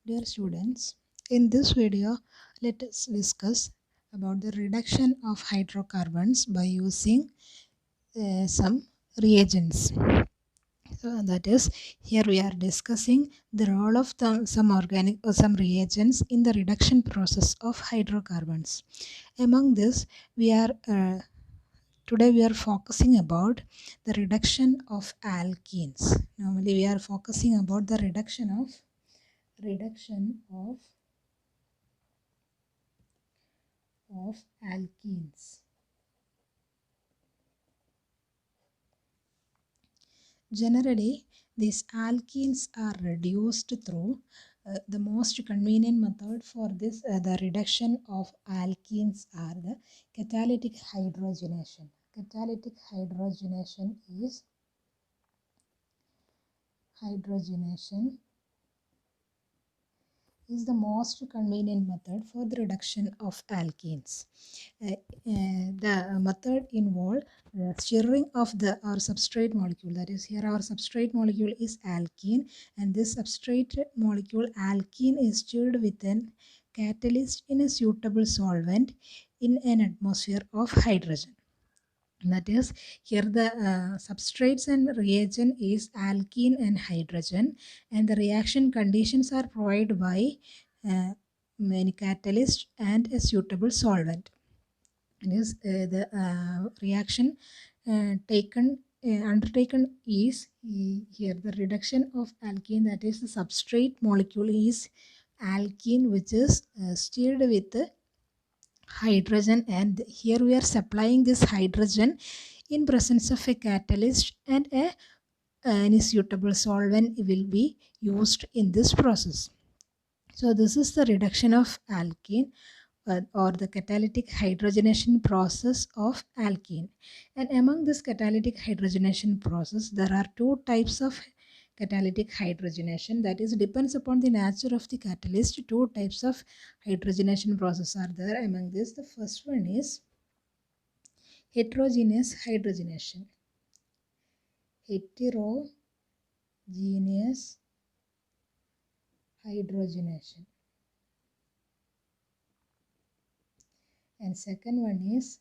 Dear students, in this video, let us discuss about the reduction of hydrocarbons by using some reagents. So that is, here we are discussing the role of some organic or some reagents in the reduction process of hydrocarbons. Among this, we are today we are focusing about the reduction of alkenes. Normally, we are focusing about the reduction of alkenes. Generally, these alkenes are reduced through the most convenient method for this the reduction of alkenes are the catalytic hydrogenation. Catalytic hydrogenation is the most convenient method for the reduction of alkenes. The method involves stirring of the our substrate molecule. That is, here our substrate molecule is alkene, and this substrate molecule alkene is stirred with an catalyst in a suitable solvent in an atmosphere of hydrogen. That is, here the substrates and reagent is alkene and hydrogen, and the reaction conditions are provided by many catalyst and a suitable solvent. It is the reaction undertaken is here the reduction of alkene, that is the substrate molecule is alkene, which is stirred with hydrogen, and here we are supplying this hydrogen in presence of a catalyst, and any suitable solvent will be used in this process. So this is the reduction of alkene or the catalytic hydrogenation process of alkene. And among this catalytic hydrogenation process, there are two types of catalytic hydrogenation, that is depends upon the nature of the catalyst. Two types of hydrogenation process are there. Among this, the first one is heterogeneous hydrogenation. Heterogeneous hydrogenation. And second one is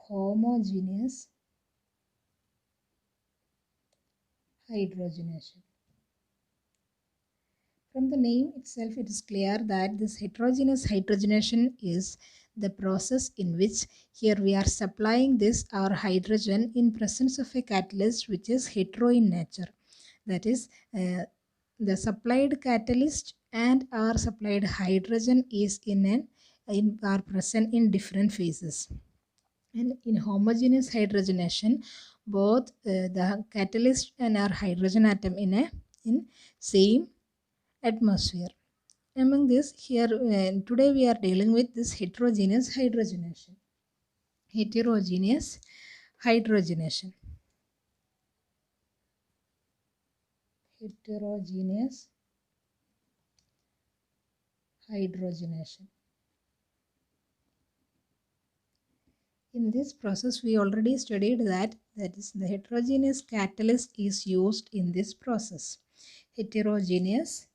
homogeneous hydrogenation. From the name itself, it is clear that this heterogeneous hydrogenation is the process in which here we are supplying this our hydrogen in presence of a catalyst which is hetero in nature. That is, the supplied catalyst and our supplied hydrogen is are present in different phases. And in homogeneous hydrogenation, both the catalyst and our hydrogen atom in same atmosphere. Among this, here today we are dealing with this heterogeneous hydrogenation. Heterogeneous hydrogenation. Heterogeneous hydrogenation. In this process, we already studied that is the heterogeneous catalyst is used in this process. Heterogeneous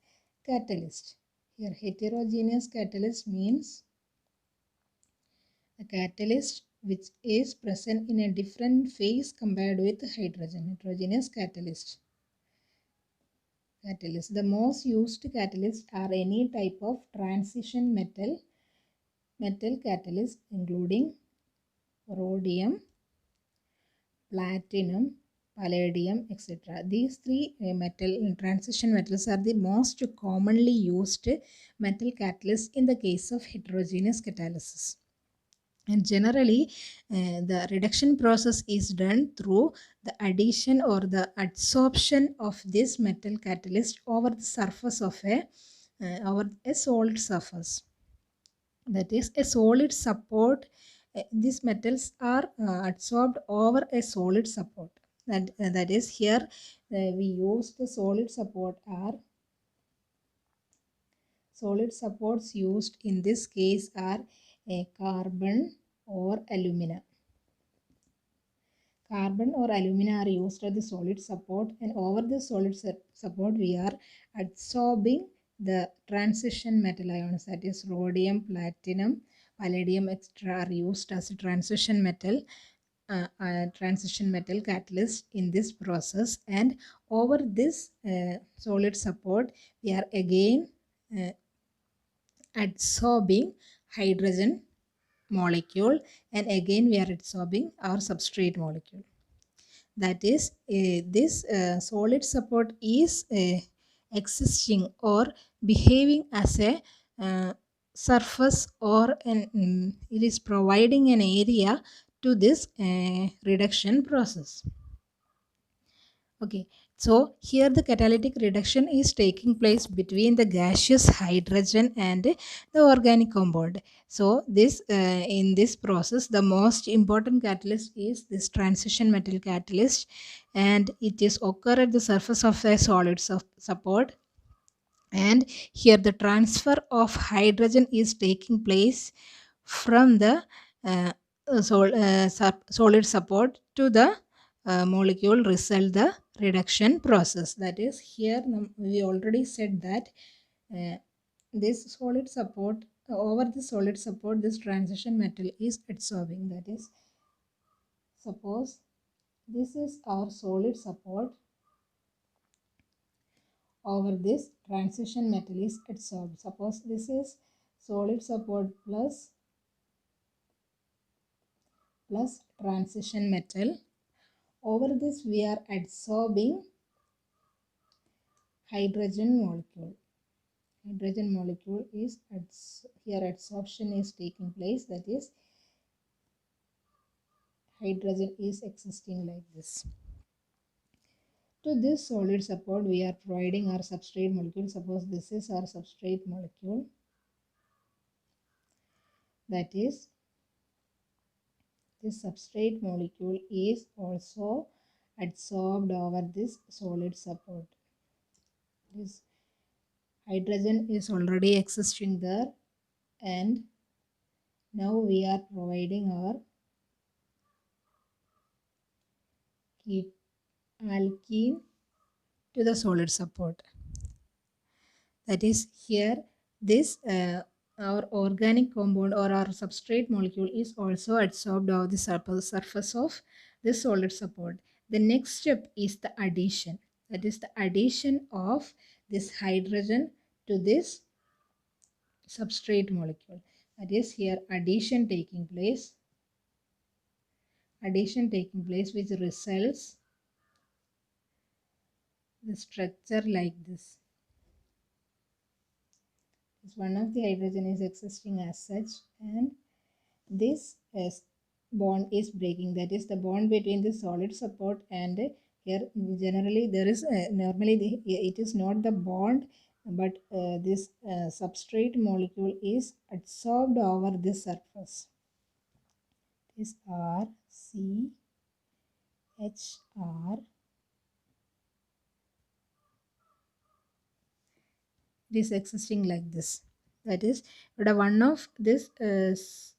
catalyst. Here heterogeneous catalyst means a catalyst which is present in a different phase compared with hydrogen. Heterogeneous catalyst. The most used catalysts are any type of transition metal catalyst, including rhodium, platinum, palladium, etc. These three transition metals are the most commonly used metal catalysts in the case of heterogeneous catalysis. And generally, the reduction process is done through the addition or the adsorption of this metal catalyst over the surface of over a solid surface. That is a solid support. These metals are adsorbed over a solid support. That is, here we use the solid supports used in this case are a carbon or alumina. Carbon or alumina are used as the solid support, and over the solid support we are adsorbing the transition metal ions, that is rhodium, platinum, palladium, etc., are used as a transition metal catalyst in this process. And over this solid support, we are again adsorbing hydrogen molecule, and again we are adsorbing our substrate molecule. That is, this solid support is existing or behaving as a surface, or it is providing an area to this reduction process. Okay, so here the catalytic reduction is taking place between the gaseous hydrogen and the organic compound. So this in this process, the most important catalyst is this transition metal catalyst, and it is occur at the surface of a solid support. And here the transfer of hydrogen is taking place from the solid support to the molecule result the reduction process. That is, here we already said that this solid support, over the solid support, this transition metal is adsorbing. That is, suppose this is our solid support, over this transition metal is adsorbed. Suppose this is solid support plus transition metal. Over this we are adsorbing hydrogen molecule. Hydrogen molecule is here adsorption is taking place. That is, hydrogen is existing like this. To this solid support, we are providing our substrate molecule. Suppose this is our substrate molecule. That is, this substrate molecule is also adsorbed over this solid support. This hydrogen is already existing there, and now we are providing our alkene to the solid support. That is, here this our organic compound or our substrate molecule is also adsorbed over the surface of this solid support. The next step is the addition. That is the addition of this hydrogen to this substrate molecule. That is, here addition taking place. Addition taking place, which results the structure like this. One of the hydrogen is existing as such, and this bond is breaking. That is the bond between the solid support and here generally there is normally it is not the bond, but this substrate molecule is adsorbed over this surface. This R C H R. It is existing like this. That is, but one of this this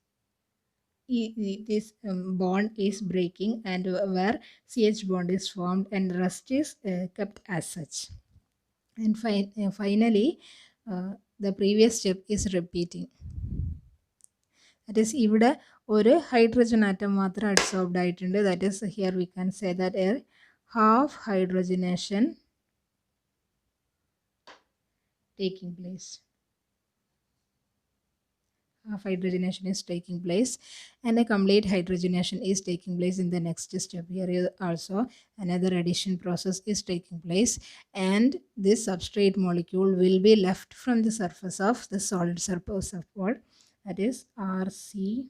bond is breaking, and where CH bond is formed, and rest is kept as such. And finally, the previous step is repeating. That is, ഇവിടെ ഒരു hydrogen atom മാത്രം adsorbed ആയിട്ടുണ്ട്. That is, here we can say that a half hydrogenation taking place. Half hydrogenation is taking place, and a complete hydrogenation is taking place in the next step. Here also another addition process is taking place, and this substrate molecule will be left from the surface of the solid support. That is RC.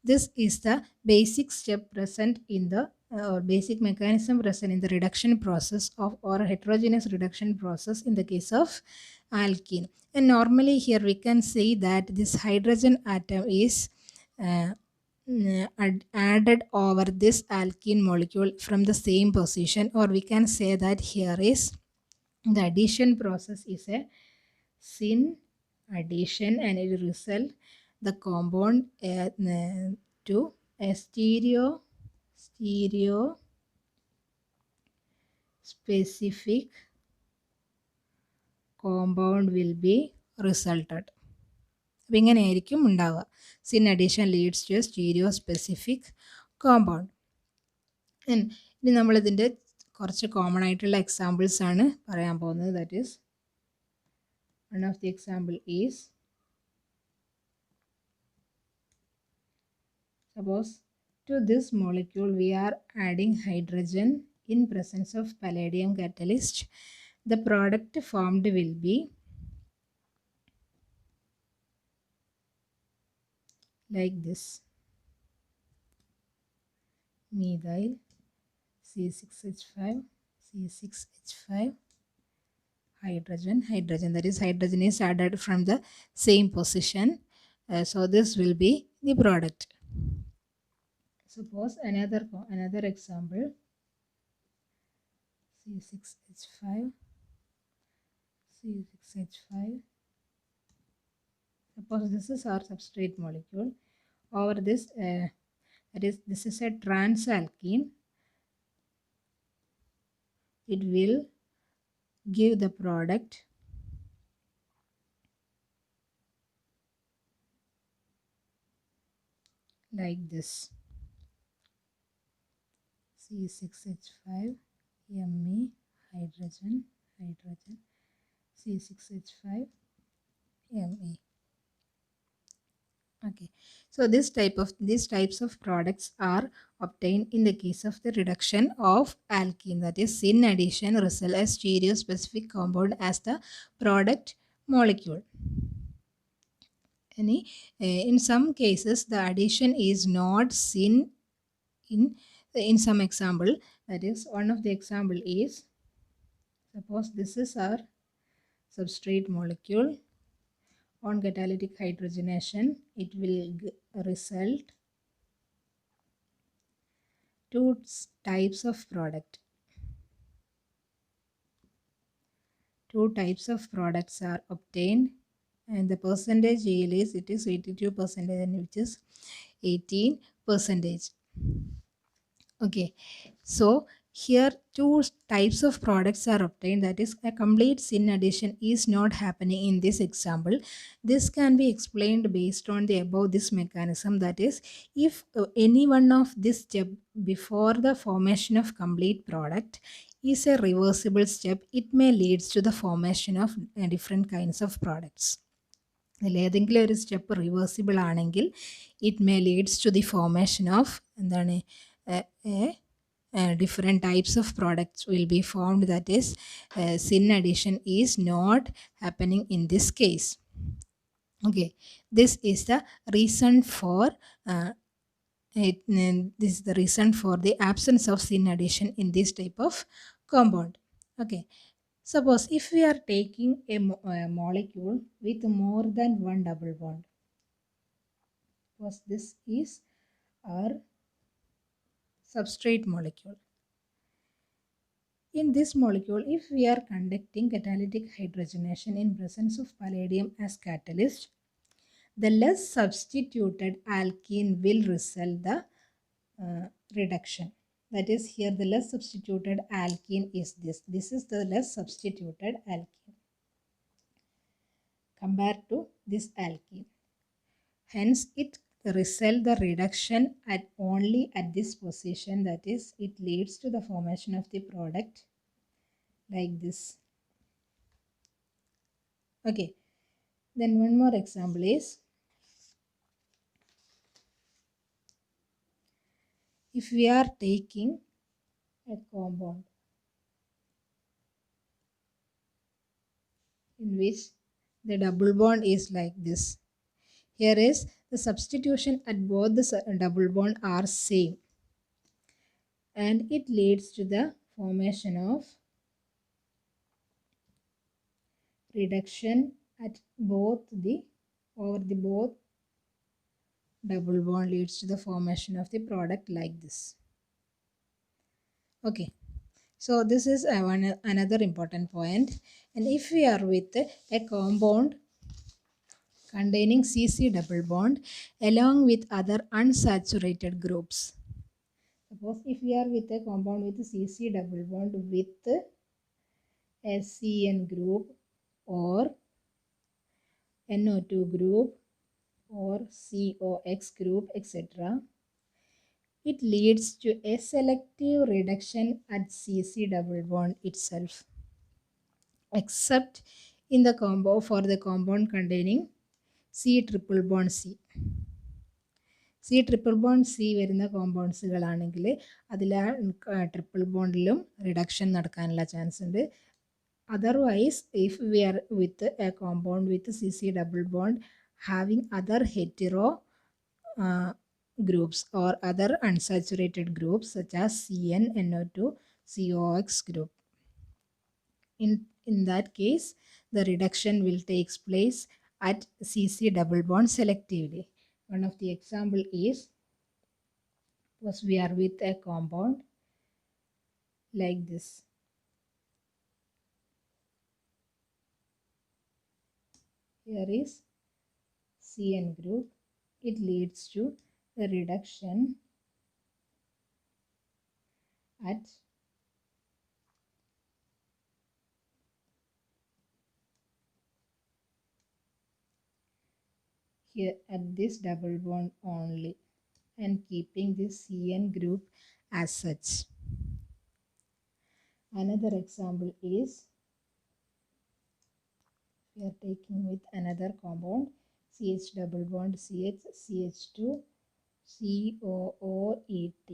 This is the basic step present in the basic mechanism present in the reduction process of or heterogeneous reduction process in the case of alkene. And normally here we can say that this hydrogen atom is added over this alkene molecule from the same position, or we can say that here is the addition process is a syn addition, and it will result the compound to a stereo specific compound will be resulted. അപ്പം ഇങ്ങനെയായിരിക്കും ഉണ്ടാവുക. Syn addition leads to a stereospecific compound. ഇനി നമ്മളിതിൻ്റെ കുറച്ച് common ആയിട്ടുള്ള examples ആണ് പറയാൻ പോകുന്നത്. That is one of the example is suppose to this molecule we are adding hydrogen in presence of palladium catalyst. The product formed will be like this: methyl C6H5 C6H5 hydrogen. That is, hydrogen is added from the same position. So this will be the product. Suppose another example: C6H5 C6H5. Suppose this is our substrate molecule. Over this, this is a transalkene. It will give the product like this: C6H5 Me hydrogen C6H5 Me. Okay, so these types of products are obtained in the case of the reduction of alkene, that is, syn addition result as stereospecific compound as the product molecule. In some cases the addition is not syn in some example. That is, one of the example is, suppose this is our substrate molecule. On catalytic hydrogenation, it will result two types of product. Two types of products are obtained, and the percentage yield is 82%, and which is 18%. Okay, so here two types of products are obtained. That is, a complete syn addition is not happening in this example. This can be explained based on the above this mechanism. That is, if any one of this step before the formation of complete product is a reversible step, it may leads to the formation of different kinds of products. ഏതെങ്കിലും ഒരു step reversible ആണെങ്കിൽ it may leads to the formation of എന്താണ് different types of products will be formed. That is, syn addition is not happening in this case. Okay, this is the reason for the absence of syn addition in this type of compound. Okay, suppose if we are taking a molecule with more than one double bond, suppose this is our substrate molecule. In this molecule, if we are conducting catalytic hydrogenation in presence of palladium as catalyst, the less substituted alkene will result the reduction. That is, here the less substituted alkene is this. This is the less substituted alkene compared to this alkene. Hence, it result the reduction only at this position. That is, it leads to the formation of the product like this. Okay, then one more example is, if we are taking a compound in which the double bond is like this. Here is the substitution at both the double bond are same, and it leads to the formation of reduction at both double bond, leads to the formation of the product like this. Okay, so this is another important point. And if we are with a compound containing CC double bond along with other unsaturated groups, Suppose if we are with a compound with CC double bond with SCN group or NO2 group or COX group, etc., it leads to a selective reduction at CC double bond itself, except in the combo for the compound containing C triple bond C. C triple bond C വരുന്ന കോമ്പൗണ്ട്സുകളാണെങ്കിൽ അതിൽ triple ബോണ്ടിലും reduction നടക്കാനുള്ള chance ഉണ്ട്. Otherwise, if we are with a compound with CC double bond having other hetero groups or other unsaturated groups such as CN, NO2, COX group. In that case, the reduction will take place at CC double bond selectively. One of the example is, suppose we are with a compound like this. Here is CN group. It leads to the reduction at here at this double bond only and keeping this CN group as such. Another example is, we are taking with another compound CH double bond CH CH2 COOET.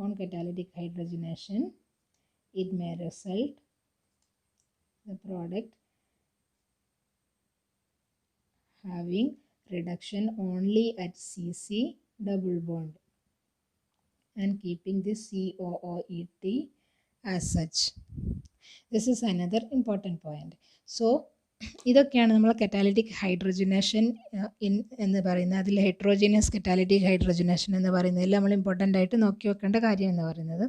On catalytic hydrogenation, it may result the product having reduction only at CC double bond and keeping this COOET as such. This is another important point. So ഇതൊക്കെയാണ് നമ്മൾ catalytic hydrogenation എന്ന് പറയുന്നത്. അതിൽ heterogeneous catalytic hydrogenation എന്ന് പറയുന്നതിൽ നമ്മൾ important ആയിട്ട് നോക്കി വെക്കേണ്ട കാര്യം എന്ന് പറയുന്നത്.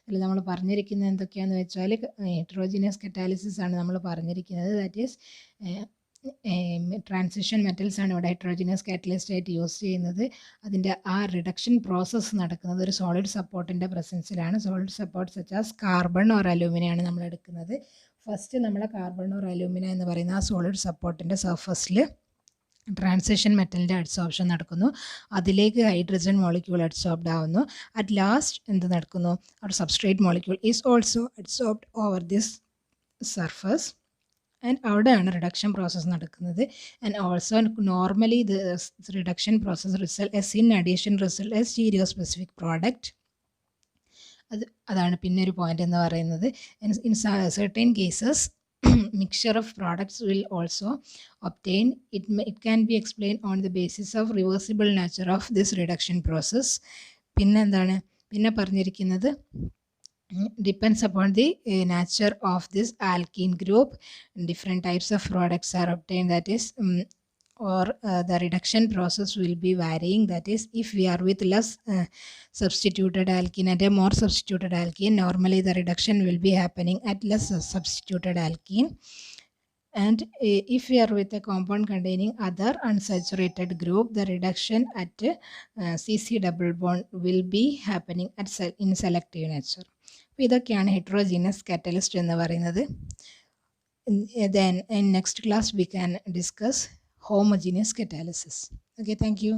അതിൽ നമ്മൾ പറഞ്ഞിരിക്കുന്നത് എന്തൊക്കെയാണെന്ന് വെച്ചാൽ ഹെട്രോജീനിയസ് കറ്റാലിസിസ് ആണ് നമ്മൾ പറഞ്ഞിരിക്കുന്നത്. ദാറ്റ് ഈസ് ട്രാൻസിഷൻ മെറ്റൽസ് ആണ് ഇവിടെ ഹെട്രോജീനിയസ് കാറ്റലിസ്റ്റ് ആയിട്ട് യൂസ് ചെയ്യുന്നത്. അതിൻ്റെ ആ റിഡക്ഷൻ പ്രോസസ്സ് നടക്കുന്നത് ഒരു സോളിഡ് സപ്പോർട്ടിൻ്റെ പ്രസൻസിലാണ്. Solid support such as carbon or അലൂമിനയാണ് നമ്മൾ എടുക്കുന്നത്. ഫസ്റ്റ് നമ്മൾ കാർബൺ ഓർ അലൂമിന എന്ന് പറയുന്ന ആ സോളിഡ് സപ്പോർട്ടിൻ്റെ സർഫസിൽ ട്രാൻസിഷൻ മെറ്റലിൻ്റെ അഡ്സോർപ്ഷൻ നടക്കുന്നു. അതിലേക്ക് ഹൈഡ്രജൻ മോളിക്യൂൾ അഡ്സോർബ്ഡ് ആവുന്നു. അറ്റ് ലാസ്റ്റ് എന്ത് നടക്കുന്നു, ഒരു substrate molecule is also adsorbed over this surface and അവിടെയാണ് റിഡക്ഷൻ പ്രോസസ്സ് നടക്കുന്നത്. And also normally the reduction process results in addition results stereospecific product. അതാണ് പിന്നെ ഒരു point എന്ന് പറയുന്നത്. In certain cases mixture of products will also obtain. It can be explained on the basis of reversible nature of this reduction process. പിന്നെ എന്താണ് പിന്നെ പറഞ്ഞിരിക്കുന്നത്, depends upon the nature of this alkene group. Different types of products are obtained, that is the reduction process will be varying. That is, if we are with less substituted alkene and a more substituted alkene, normally the reduction will be happening at less substituted alkene. And if we are with a compound containing other unsaturated group, the reduction at CC double bond will be happening in selective nature. അപ്പോൾ ഇതൊക്കെയാണ് heterogeneous catalyst എന്ന് പറയുന്നത്. Then in next class we can discuss homogeneous catalysis. Okay, thank you.